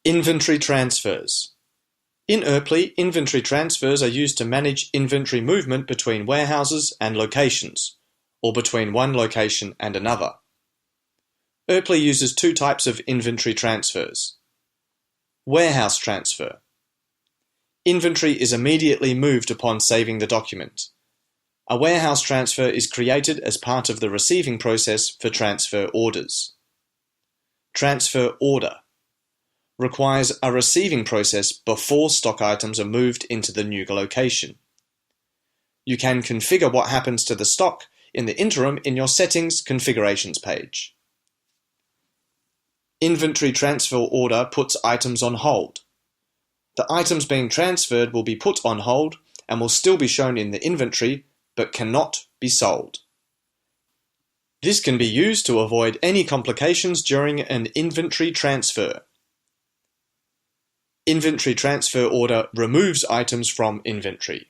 Inventory transfers. In ERPLY, inventory transfers are used to manage inventory movement between warehouses and locations, or between one location and another. ERPLY uses two types of inventory transfers. Warehouse transfer. Inventory is immediately moved upon saving the document. A warehouse transfer is created as part of the receiving process for transfer orders. Transfer order requires a receiving process before stock items are moved into the new location. You can configure what happens to the stock in the interim in your Settings Configurations page. Inventory transfer order puts items on hold. The items being transferred will be put on hold and will still be shown in the inventory but cannot be sold. This can be used to avoid any complications during an inventory transfer. Inventory transfer order removes items from inventory.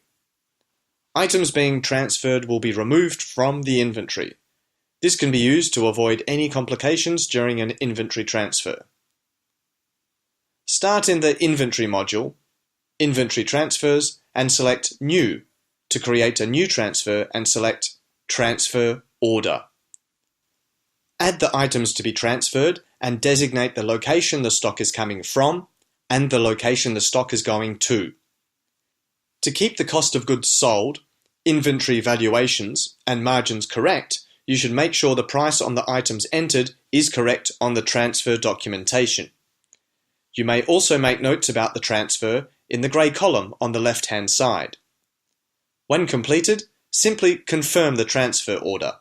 Items being transferred will be removed from the inventory. This can be used to avoid any complications during an inventory transfer. Start in the Inventory module, Inventory Transfers, and select New to create a new transfer and select Transfer Order. Add the items to be transferred and designate the location the stock is coming from and the location the stock is going to. To keep the cost of goods sold, inventory valuations, and margins correct, you should make sure the price on the items entered is correct on the transfer documentation. You may also make notes about the transfer in the grey column on the left-hand side. When completed, simply confirm the transfer order.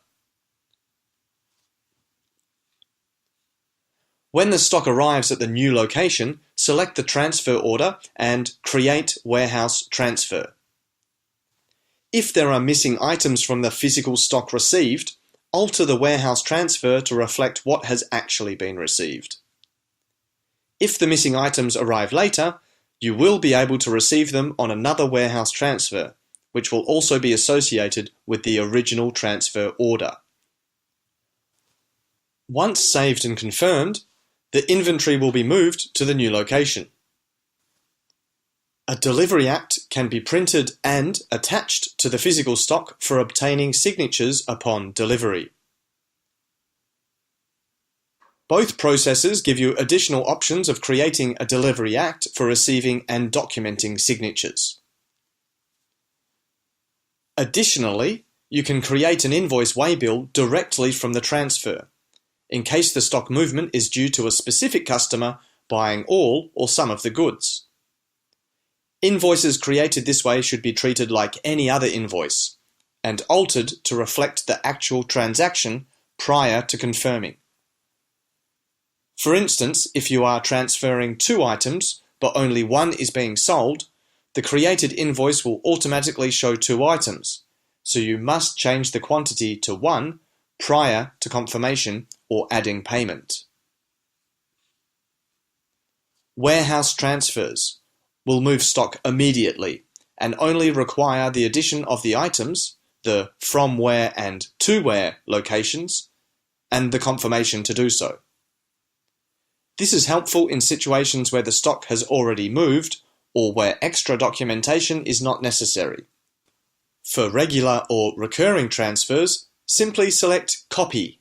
When the stock arrives at the new location, select the transfer order and Create Warehouse Transfer. If there are missing items from the physical stock received, alter the warehouse transfer to reflect what has actually been received. If the missing items arrive later, you will be able to receive them on another warehouse transfer, which will also be associated with the original transfer order. Once saved and confirmed, the inventory will be moved to the new location. A delivery act can be printed and attached to the physical stock for obtaining signatures upon delivery. Both processes give you additional options of creating a delivery act for receiving and documenting signatures. Additionally, you can create an invoice waybill directly from the transfer, in case the stock movement is due to a specific customer buying all or some of the goods. Invoices created this way should be treated like any other invoice, and altered to reflect the actual transaction prior to confirming. For instance, if you are transferring 2 items, but only one is being sold, the created invoice will automatically show 2 items, so you must change the quantity to 1 prior to confirmation or adding payment. Warehouse transfers will move stock immediately and only require the addition of the items, the from where and to where locations, and the confirmation to do so. This is helpful in situations where the stock has already moved or where extra documentation is not necessary. For regular or recurring transfers, simply select Copy